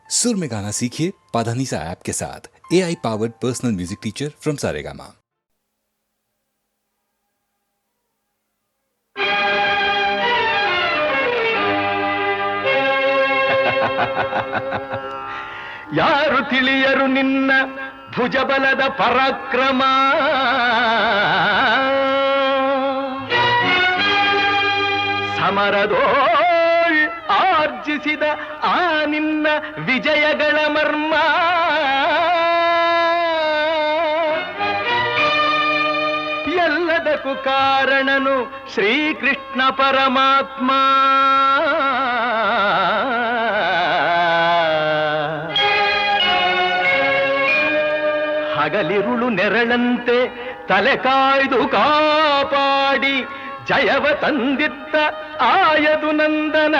सुर में गाना सीखिए पाधानीसा ऐप के साथ। AI powered personal music teacher from Saregama. ಯಾರು ತಿಳಿಯರು ನಿನ್ನ ಭುಜಬಲದ ಪರಾಕ್ರಮ, ಸಮರದೋಳ್ ಆರ್ಜಿಸಿದ ಆ ನಿನ್ನ ವಿಜಯಗಳ ಮರ್ಮ. ಎಲ್ಲದಕ್ಕೂ ಕಾರಣನು ಶ್ರೀಕೃಷ್ಣ ಪರಮಾತ್ಮ. ಹಗಲಿರುಳು ನೆರಳಂತೆ ತಲೆ ಕಾಯ್ದು ಕಾಪಾಡಿ ಜಯವ ತಂದಿತ್ತ ಆಯದು ನಂದನ.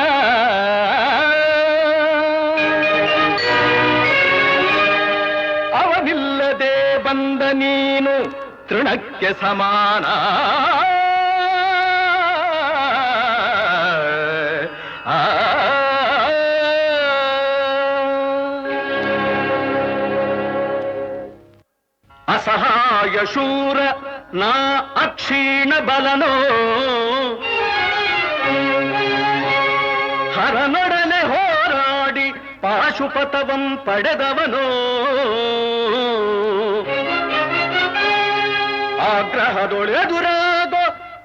ಅವನಿಲ್ಲದೆ ಬಂದ ನೀನು ತೃಣಕ್ಕೆ ಸಮಾನ. ಅಸಹಾಯ ಶೂರ ನಾ ಅಕ್ಷೀಣ ಬಲನೋ, ಹರನೊಡನೆ ಹೋರಾಡಿ ಪಾಶುಪತವಂ ಪಡೆದವನೋ. ಆಗ್ರಹದೊಳೆದುರಾಗೋ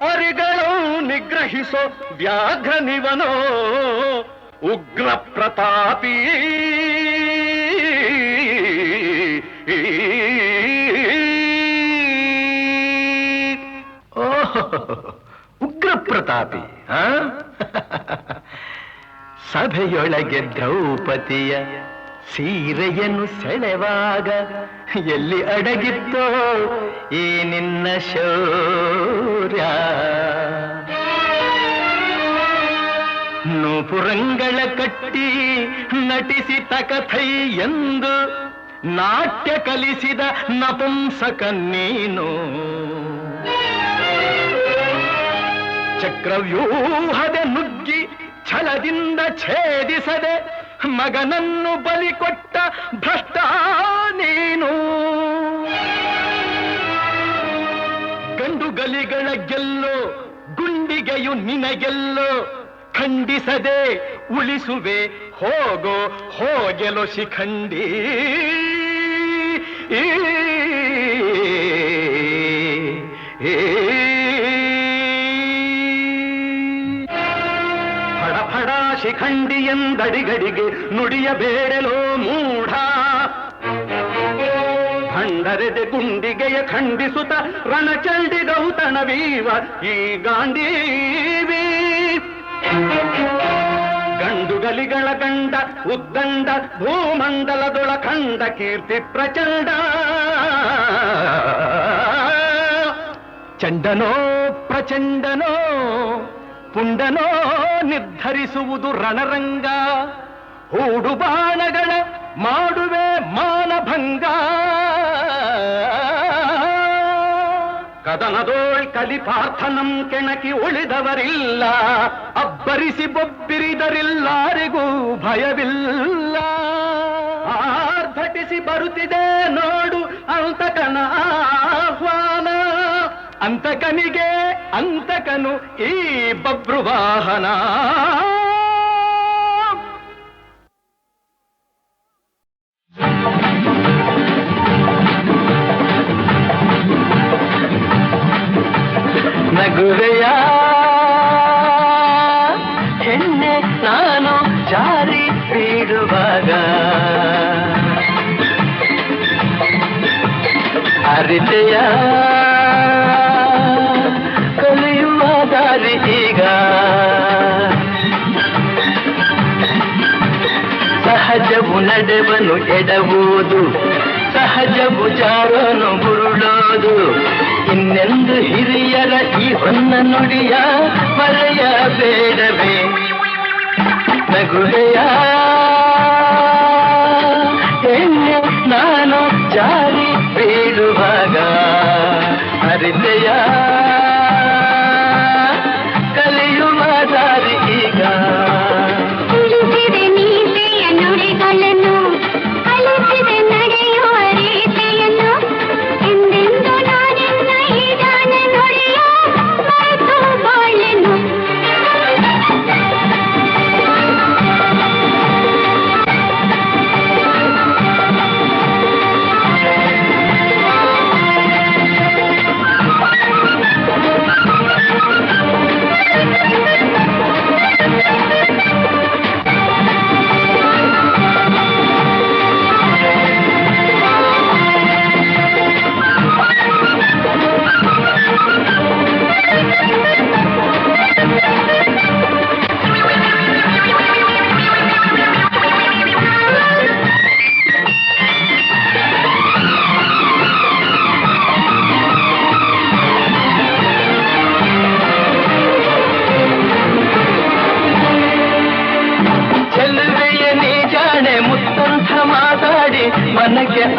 ಅರಿಗಳು ನಿಗ್ರಹಿಸೋ ವ್ಯಾಘ್ರನಿವನೋ. ಉಗ್ರ ಪ್ರತಾಪಿ ಉಗ್ರ ಪ್ರತಾಪಿ. ಸಭೆಯೊಳಗೆ ದ್ರೌಪದಿಯ ಸೀರೆಯನ್ನು ಸೆಳೆವಾಗ ಎಲ್ಲಿ ಅಡಗಿತ್ತೋ ಈ ನಿನ್ನ ಶೌರ್ಯ. ನೂಪುರಂಗಳ ಕಟ್ಟಿ ನಟಿಸಿ ತಕಥೈ ಎಂದು ನಾಟ್ಯ ಕಲಿಸಿದ ನಪುಂಸಕ ನೀನು. ಚಕ್ರವ್ಯೂಹದ ನುಗ್ಗಿ ಛಲದಿಂದ ಛೇದಿಸದೆ ಮಗನನ್ನು ಬಲಿ ಕೊಟ್ಟ ಭ್ರಷ್ಟ ನೀನು. ಗಂಡುಗಲಿಗಳ ಗೆಲ್ಲೋ ಗುಂಡಿಗೆಯು ನಿನಗೆಲ್ಲೋ. ಖಂಡಿಸದೆ ಉಳಿಸುವೆ ಹೋಗೋ ಹೋಗೆಲೋ ಶಿಖಂಡಿ. ಫಡ ಶಿಖಂಡಿ ಎಂದಡಿಗಡಿಗೆ ನುಡಿಯಬೇಡಲೋ ಮೂಢ. ಭಂಡರೆದೆ ಗುಂಡಿಗೆಯ ಖಂಡಿಸುತ್ತ ರಣಚಂಡಿ ಗೌತಣವೀವ ಈ ಗಾಂಧೀವಿ. ಗಂಡುಗಲಿಗಳ ಗಂಡ ಉದ್ದಂಡ ಭೂಮಂಡಲದೊಳ ಖಂಡ ಕೀರ್ತಿ ಪ್ರಚಂಡ. ಚಂಡನೋ ಪ್ರಚಂಡನೋ ಪುಂಡನೋ ನಿರ್ಧರಿಸುವುದು ರಣರಂಗ. ಹೂಡು ಬಾಣಗಳ ಮಾಡುವೆ ಮಾನಭಂಗ. ಕದನದೋಳ್ ಕಲಿಪಾರ್ಥನಂ ಕೆಣಕಿ ಉಳಿದವರಿಲ್ಲ. ಅಬ್ಬರಿಸಿ ಬೊಬ್ಬಿರಿದರಿಲ್ಲಾರಿಗೂ ಭಯವಿಲ್ಲ. ಆರ್ಭಟಿಸಿ ಬರುತ್ತಿದೆ ನೋಡು ಅಂತಕನ ಆಹ್ವಾನ. ಅಂತಕನಿಗೆ ಅಂತಕನು ಈ ಬಭ್ರುವಾಹನ. ನಗುವೆಯ ಹೆಣ್ಣೆ ನಾನು ಜಾರಿ ಬೀಳುವಾಗ ಅರಿತೆಯ ಕಲಿಯುವ ದಾರಿ ಈಗ. ಸಹಜವು ನಡೆವನು ಎಡವುದು, ಸಹಜವು ಜಾರನು ಬುರುಳೋದು. ಇನ್ನೆಂದು ಹಿರಿಯರ ಈ ಹೊನ್ನ ನುಡಿಯ ಮರೆಯಬೇಡವೇ. ನಗುವೆಯ ಹೆಣ್ಣೆ ನಾನು ಜಾರಿ ಬೀಳುವಾಗ ಅರಿತೆಯ ಕಲಿಯುವ ದಾರಿ ಈಗ. ನುಡಿಗಳನ್ನು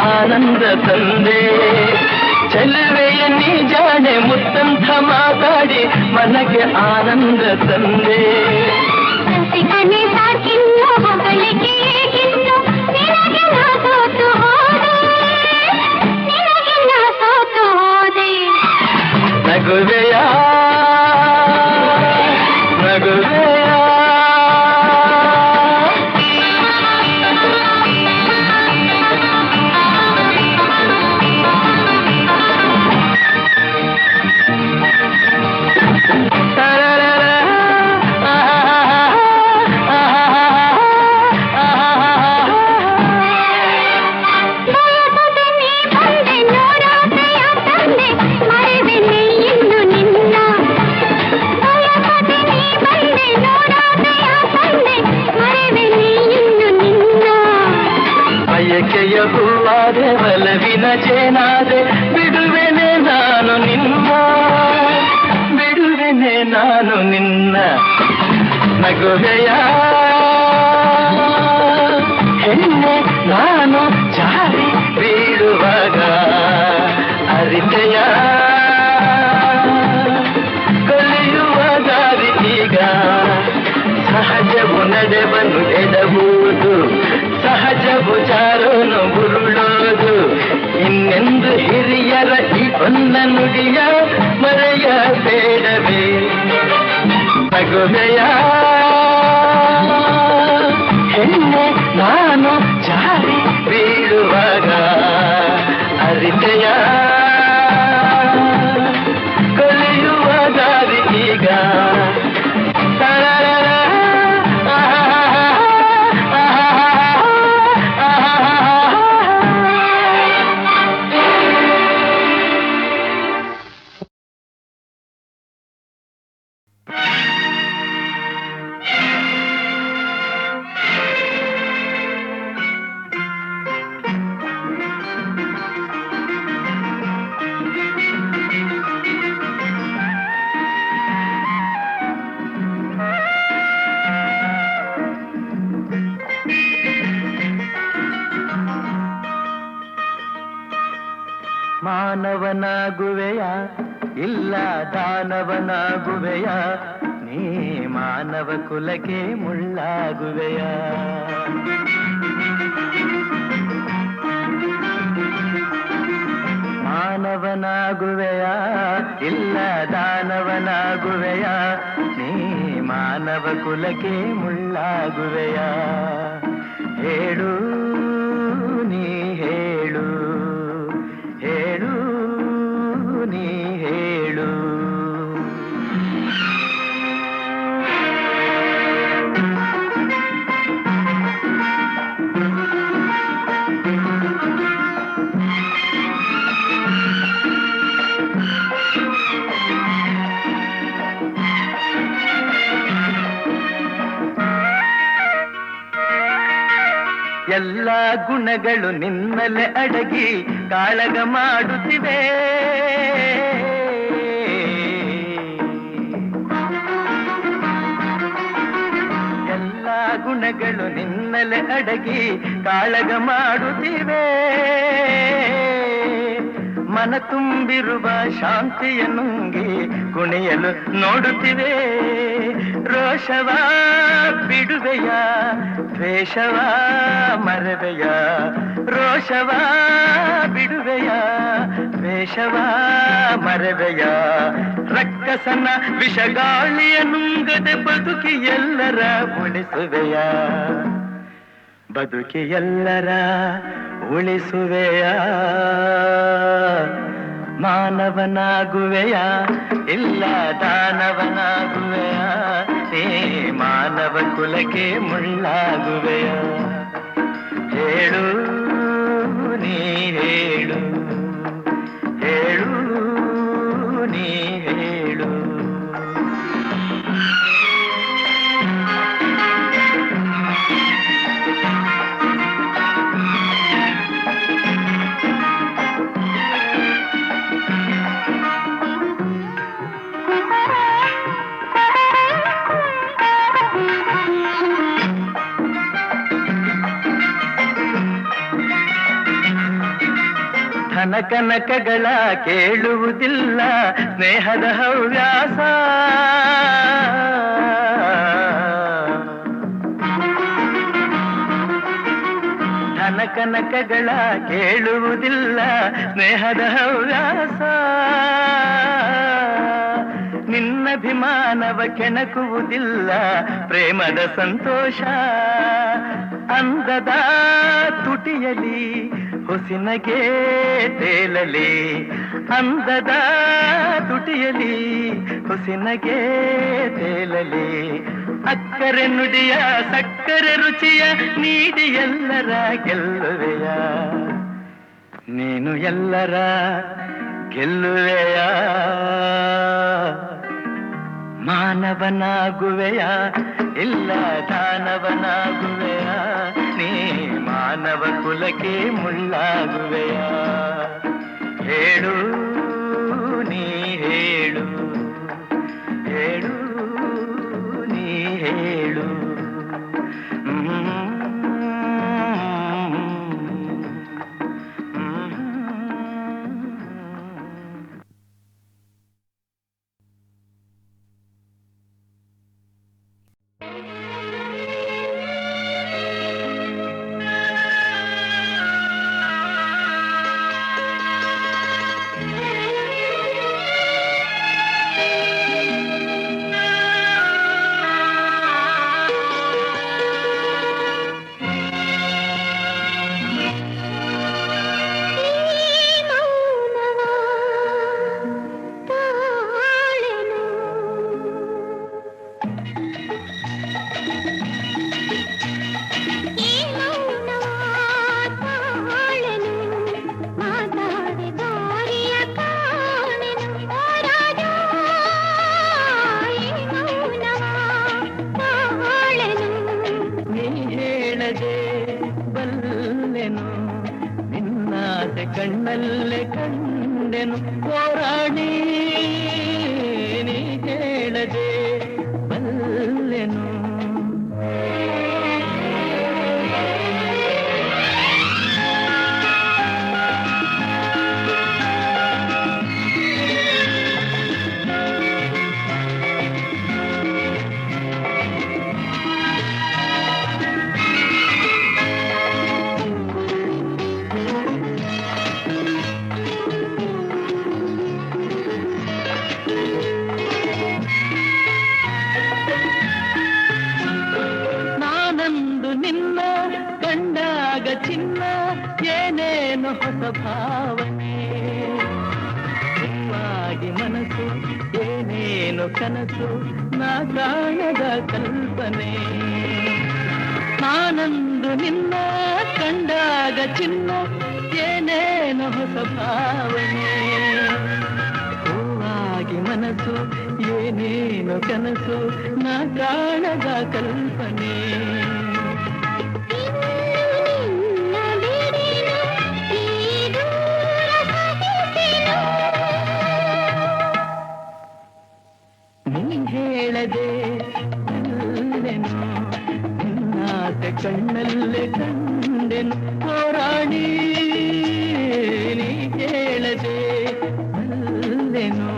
ಆನಂದ ತಂದೆ ಚೆಲುವೆಯ ನೀ ಜಾಣೆ ಮುತ್ತಂಥ ಮಾತಾಡಿ ಮನಗೆ ಆನಂದ ತಂದೆ ರಸಿಕನೆ ಸಾಕಿನ್ನು ಹೊಗಳಿಕೆ ಏಕಿನ್ನು ನಿನಗೆ ನಾ ಸೋತು ಹೋದೆ ನಿನಗೆ ನಾ ಸೋತು ಹೋದೆ ನಗುವೆಯ ನಗುವೆಯ ಬಯಕೆಯ ಹೂವಾದೆ ಒಲವಿನ ಚೇನಾದೆ ಬಿಡುವೆನೆ ನಾನು ನಿನ್ನ ಬಿಡುವೆನೆ ನಾನು ನಿನ್ನ ನಗುವೆಯ ಹೆಣ್ಣೆ ನಾನು ಜಾರಿ ಬೀಳುವಾಗ ಅರಿತೆಯ ಕಲಿಯುವ ದಾರಿ ಈಗ ಸಹಜವು ನಡೆವನು ಎಡಬಹುದು ಸಹಜವು ಜಾರೋನು ಬುರುಳೋದು ಇನ್ನೆಂದು ಹಿರಿಯರ ಈ ಹೊನ್ನ ನುಡಿಯ ಮರೆಯ ಬೇಡವೇ ನಗುವೆಯ ಹೆಣ್ಣೆ ನಾನು ಜಾರಿ ಬೀಳುವಾಗ ಅರಿತೆಯ ಕಲಿಯುವ ದಾರಿ ಈಗ ಮಾನವನಾಗುವೆಯ ಇಲ್ಲ ದಾನವನಾಗುವೆಯ ನೀ ಮಾನವ ಕುಲಕ್ಕೆ ಮುಳ್ಳಾಗುವೆಯ ಮಾನವನಾಗುವೆಯ ಇಲ್ಲ ದಾನವನಾಗುವೆಯ ನೀ ಮಾನವ ಕುಲಕ್ಕೆ ಮುಳ್ಳಾಗುವೆಯ ಹೇಳು ನೀ ಹೇಳು ಹೇಳು ನೀ ಹೇಳು ಎಲ್ಲ ಗುಣಗಳು ನಿನ್ನಲೆ ಅಡಗಿ ಕಾಳಗ ಮಾಡುತ್ತಿವೆ ಎಲ್ಲ ಗುಣಗಳು ನಿನ್ನಲೆ ಅಡಗಿ ಕಾಳಗ ಮಾಡುತ್ತಿವೆ ಮನ ತುಂಬಿರುವ ಶಾಂತಿಯ ನುಂಗಿ ಕುಣಿಯಲು ನೋಡುತ್ತಿವೆ ರೋಷವ ಬಿಡುವೆಯ ದ್ವೇಷವ ಮರವೆಯ ರೋಷವ ಬಿಡುವೆಯ ದ್ವೇಷವ ಮರವೆಯ ರಕ್ಕಸನ ವಿಷಗಾಳಿಯ ನುಂಗದೆ ಬದುಕಿ ಎಲ್ಲರ ಉಳಿಸುವೆಯ ಬದುಕಿ ಎಲ್ಲರ ಉಳಿಸುವೆಯ ಮಾನವನಾಗುವೆಯ ಇಲ್ಲ ದಾನವನಾಗುವೆಯ ನೀ ಮಾನವ ಕುಲಕ್ಕೆ ಮುಳ್ಳಾಗುವೆಯ ಹೇಳು ನೀ ಹೇಳು ಹೇಳು ನೀ ಹೇಳು ಧನ ಕನಕಗಳ ಕೇಳುವುದಿಲ್ಲ ಸ್ನೇಹದ ಹವ್ಯಾಸ. ಧನ ಕನಕಗಳ ಕೇಳುವುದಿಲ್ಲ ಸ್ನೇಹದ ಹವ್ಯಾಸ. ನಿನ್ನಭಿಮಾನವ ಕೆಣಕುವುದಿಲ್ಲ ಪ್ರೇಮದ ಸಂತೋಷ. ಅಂದದ ತುಟಿಯಲಿ ಹೊಸಿನಗೆ ತೇಲಲಿ, ಅಂದದ ತುಟಿಯಲಿ ಹೊಸಿನಗೆ ತೇಲಲಿ. ಅಕ್ಕರೆ ನುಡಿಯ ಸಕ್ಕರೆ ರುಚಿಯ ನೀಡಿ ಎಲ್ಲರ ಗೆಲ್ಲುವೆಯ, ನೀನು ಎಲ್ಲರ ಗೆಲ್ಲುವೆಯ. ಮಾನವನಾಗುವೆಯ ಇಲ್ಲ ದಾನವನಾಗುವೆಯ, ನೀ ಮಾನವ ಕುಲಕ್ಕೆ ಮುಳ್ಳಾಗುವೆಯ. ಹೇಳು ನೀ ಹೇಳು, ಹೇಳು ನೀ ಹೇಳು. ಕಣ್ಣಲ್ಲೇ ಕಂಡೆನು ಹೋರಾಡಿ, ನೀ ಹೇಳದೆ ಬಲ್ಲೆನು. ಚಿನ್ನ ಏನೇನು ಹೊಸ ಭಾವನೆ, ಹೂವಾಗಿ ಮನಸ್ಸು ಏನೇನು ಕನಸು, ನಾ ಕಾಣದ ಕಲ್ಪನೆ. ನಾನಂದು ನಿನ್ನ ಕಂಡಾಗ ಚಿನ್ನ ಏನೇನು ಹೊಸ ಭಾವನೆ, ಹೂವಾಗಿ ಮನಸ್ಸು ಏನೇನು ಕನಸು, ನಾ ಕಾಣದ ಕಲ್ಪನೆ. ಹೇಳದೆ ಬಲ್ಲೆನು, ನಿನ್ನಾಸೆ ಕಣ್ಣಲ್ಲೇ ಕಂಡೆನು ಹೋರಾಡಿ, ನೀ ಹೇಳದೆ ಬಲ್ಲೆನು.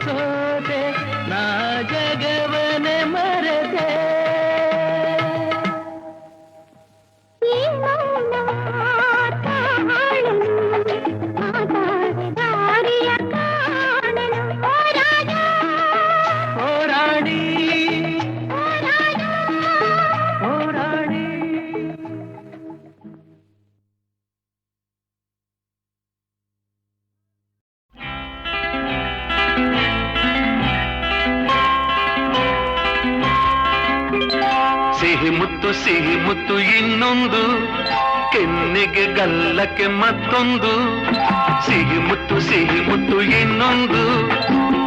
ಸೋತೆ ನಾ ಜಗವನೆ ಮರೆತೆ, ಸಿಹಿ ಮುತ್ತು ಇನ್ನೊಂದು, ಕೆನ್ನೆಗೆ ಗಲ್ಲಕ್ಕೆ ಮತ್ತೊಂದು. ಸಿಹಿ ಮುತ್ತು ಇನ್ನೊಂದು,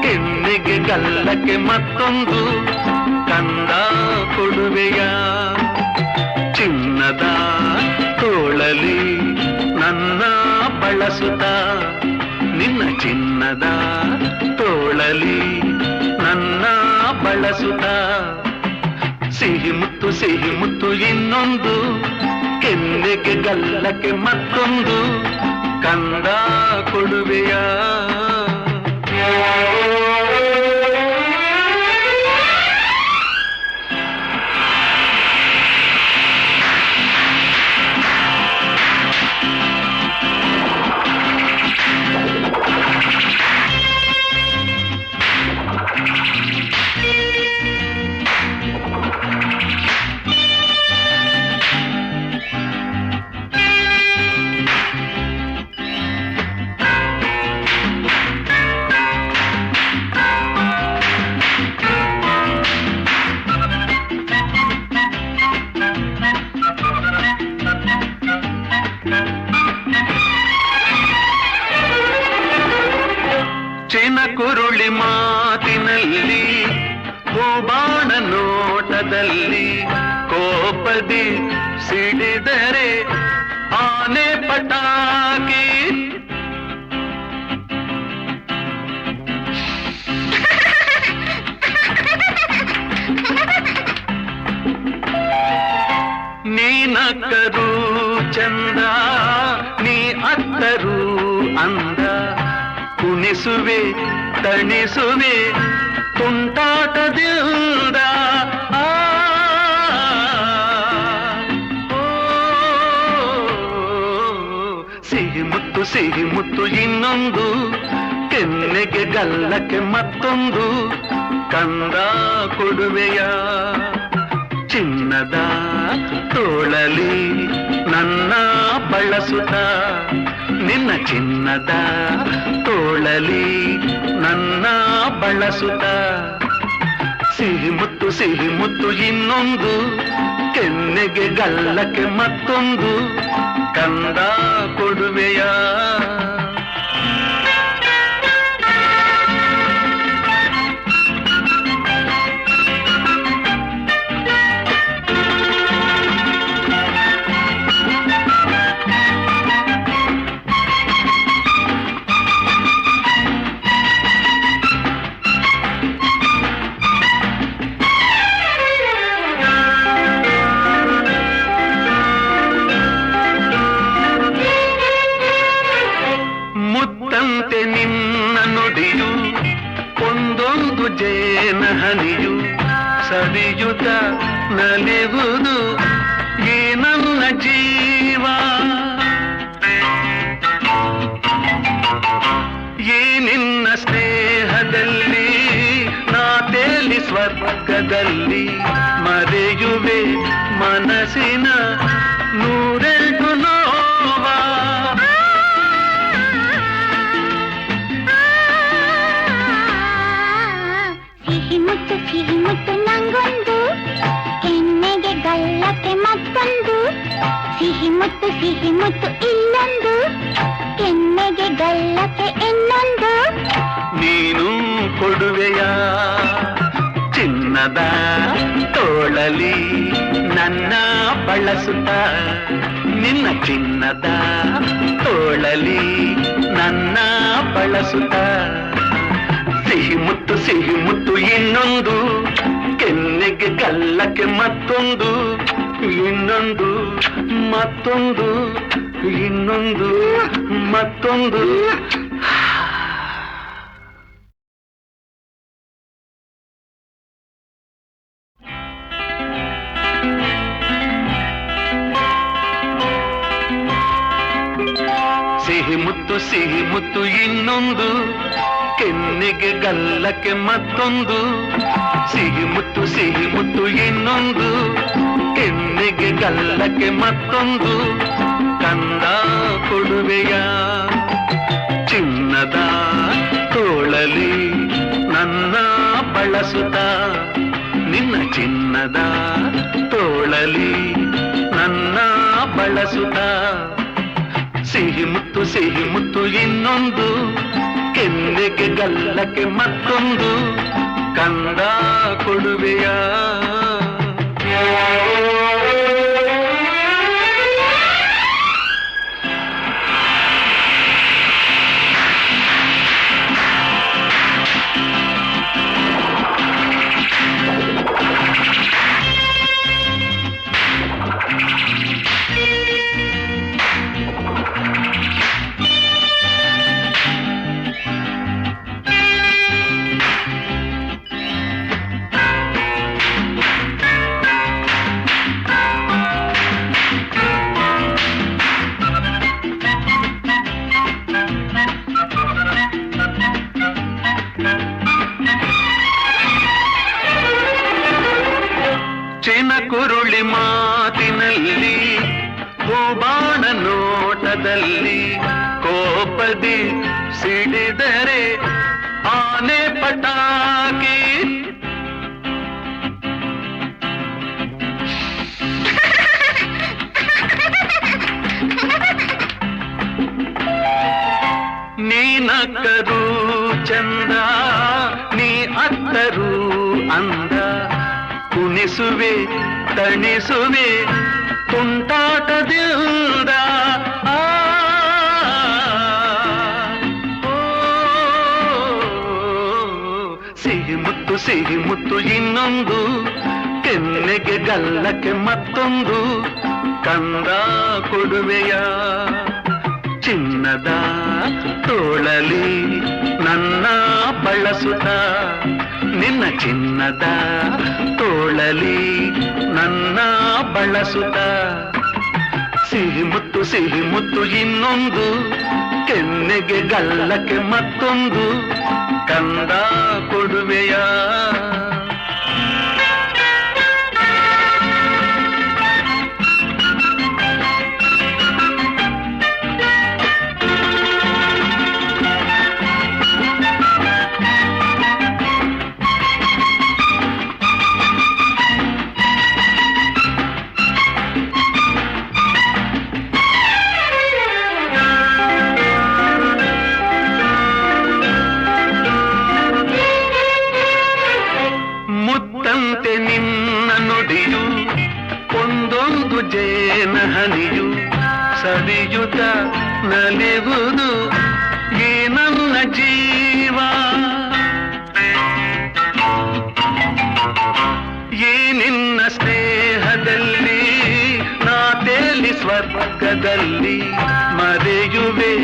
ಕೆನ್ನೆಗೆ ಗಲ್ಲಕ್ಕೆ ಮತ್ತೊಂದು. ಕಂದ ಕೊಡುವೆಯ ಚಿನ್ನದ ತೋಳಲಿ ನನ್ನ ಬಳಸುತ್ತ, ನಿನ್ನ ಚಿನ್ನದ ತೋಳಲಿ ನನ್ನ ಬಳಸುತ್ತ. ಸಿಹಿ ಮುತ್ತು ಇನ್ನೊಂದು, ಕೆನ್ನೆಗೆ ಗಲ್ಲಕ್ಕೆ ಮತ್ತೊಂದು. ಕಂದ ಕೊಡುವೆಯ ಕುರುಳಿ ಮಾತಿನಲ್ಲಿ, ಹೂಬಾಣ ನೋಟದಲ್ಲಿ, ಕೋಪದಿ ಸಿಡಿದರೆ ಆನೆ ಪಟಾಕಿ. ನೀನಕ್ಕರು ಚಂದ, ನೀ ಅತ್ತರು ಅಂದ. ಕುಣಿಸುವೆ ತಣಿಸುವೆ ತುಂಟಾಟದಿಂದ. ಸಿಹಿ ಮುತ್ತು ಇನ್ನೊಂದು, ಕೆನ್ನೆಗೆ ಗಲ್ಲಕ್ಕೆ ಮತ್ತೊಂದು. ಕಂದ ಕೊಡುವೆಯ ಚಿನ್ನದ ತೋಳಲಿ ನನ್ನ ಬಳಸುತ್ತ, ನಿನ್ನ ಚಿನ್ನದ ತೋಳಲಿ ನನ್ನ ಬಳಸುತ್ತ. ಸಿಹಿ ಮುತ್ತು ಇನ್ನೊಂದು, ಕೆನ್ನೆಗೆ ಗಲ್ಲಕ್ಕೆ ಮತ್ತೊಂದು. ಕಂದ ಕೊಡುವೆಯ ಹನಿಯು ಸವಿಯುತ ನಲಿವುದು ಈ ನನ್ನ ಜೀವ. ಈ ನಿನ್ನ ಸ್ನೇಹದಲ್ಲಿ ನಾ ತೇಲಿ ಸ್ವರ್ಗದಲ್ಲಿ, ಮರೆಯುವೆ ಮನಸ್ಸಿನ ನೂರೆಂಟು ನೋವ. ಸಿಹಿ ಮುತ್ತು ನಂಗೊಂದು, ಕೆನ್ನೆಗೆ ಗಲ್ಲಕ್ಕೆ ಮತ್ತೊಂದು. ಸಿಹಿ ಮುತ್ತು ಇಲ್ಲೊಂದು, ಕೆನ್ನೆಗೆ ಗಲ್ಲಕ್ಕೆ ಇನ್ನೊಂದು. ನೀನು ಕೊಡುವೆಯ ಚಿನ್ನದ ತೋಳಲಿ ನನ್ನ ಬಳಸುತ್ತ, ನಿನ್ನ ಚಿನ್ನದ ತೋಳಲಿ ನನ್ನ ಬಳಸುತ್ತ. ಸಿಹಿ ಮುತ್ತು ಇನ್ನೊಂದು, ಕೆನ್ನೆಗೆ ಗಲ್ಲಕ್ಕೆ ಮತ್ತೊಂದು. ಇನ್ನೊಂದು ಮತ್ತೊಂದು, ಇನ್ನೊಂದು ಮತ್ತೊಂದು. ಸಿಹಿ ಮುತ್ತು ಇನ್ನೊಂದು, ಕೆನ್ನೆಗೆ ಗಲ್ಲಕ್ಕೆ ಮತ್ತೊಂದು. ಸಿಹಿ ಮುತ್ತು ಇನ್ನೊಂದು, ಕೆನ್ನೆಗೆ ಗಲ್ಲಕ್ಕೆ ಮತ್ತೊಂದು. ಕಂದ ಕೊಡುವೆಯ ಚಿನ್ನದ ತೋಳಲಿ ನನ್ನ ಬಳಸುತ್ತ, ನಿನ್ನ ಚಿನ್ನದ ತೋಳಲಿ ನನ್ನ ಬಳಸುತ್ತ ಸಿಹಿ ಮುತ್ತು ಇನ್ನೊಂದು ಕೆನ್ನೆಗೆ ಗಲ್ಲಕ್ಕೆ ಮತ್ತೊಂದು ಕಂದ ಕೊಡುವೆಯ ಕುರುಳಿ ಮಾತಿನಲ್ಲಿ ಹೂಬಾಣ ನೋಟದಲ್ಲಿ ಕೋಪದಿ ಸಿಡಿದರೆ ಆನೆ ಪಟಾಕಿ ನೀನಕ್ಕರು ಚಂದ ನೀ ಅತ್ತರು ಅಂದ ಕುಣಿಸುವೆ ತಣಿಸುವೆ ತುಂಟಾಟದಿಂದ ಸಿಹಿ ಮುತ್ತು ಇನ್ನೊಂದು ಕೆನ್ನೆಗೆ ಗಲ್ಲಕ್ಕೆ ಮತ್ತೊಂದು ಕಂದ ಕೊಡುವೆಯ ಚಿನ್ನದ ತೋಳಲಿ ನನ್ನ ಬಳಸುತ್ತ ನಿನ್ನ ಚಿನ್ನದ ತೋಳಲಿ ನನ್ನ ಬಳಸುತ್ತ ಸಿಹಿ ಮುತ್ತು ಇನ್ನೊಂದು ಕೆನ್ನೆಗೆ ಗಲ್ಲಕ್ಕೆ ಮತ್ತೊಂದು ಕಂದ ಕೊಡುವೆಯ ಮುತ್ತಂತೆ ನಿನ್ನ ನುಡಿಯು ಒಂದೊಂದು ಜೇನ ಹನಿಯು ಸವಿಯುತ ನಲಿವುದು ಈ ನನ್ನ ಜೀವ ಈ ನಿನ್ನ ಸ್ನೇಹದಲ್ಲಿ ನಾ ತೇಲಿ ಸ್ವರ್ಗದಲ್ಲಿ ಮರೆಯುವೆ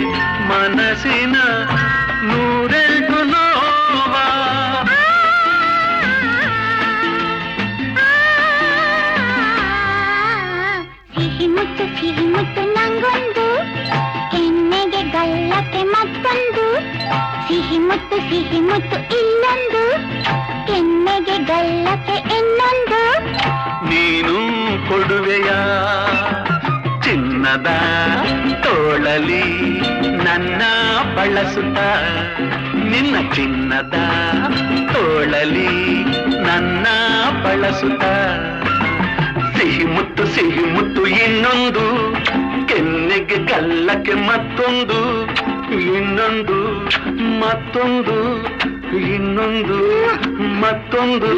ಮನಸ್ಸಿನ ನೂರೆಂಟು ನೋವ ಸಿಹಿ ಮುತ್ತು ನಂಗೊಂದು ಕೆನ್ನೆಗೆ ಗಲ್ಲಕ್ಕೆ ಮತ್ತೊಂದು ಸಿಹಿ ಮುತ್ತು ಇಲ್ಲೊಂದು ಕೆನ್ನೆಗೆ ಗಲ್ಲಕ್ಕೆ ಇನ್ನೊಂದು ನೀನು ಕೊಡುವೆಯ ಚಿನ್ನದ ತೋಳಲಿ ನನ್ನ ಬಳಸುತ್ತ ನಿನ್ನ ಚಿನ್ನದ ತೋಳಲಿ ನನ್ನ ಬಳಸುತ್ತ ಸಿಹಿ ಮುತ್ತು ಇನ್ನೊಂದು ಕೆನ್ನೆಗೆ ಗಲ್ಲಕ್ಕೆ ಮತ್ತೊಂದು ಇನ್ನೊಂದು ಮತ್ತೊಂದು ಇನ್ನೊಂದು ಮತ್ತೊಂದು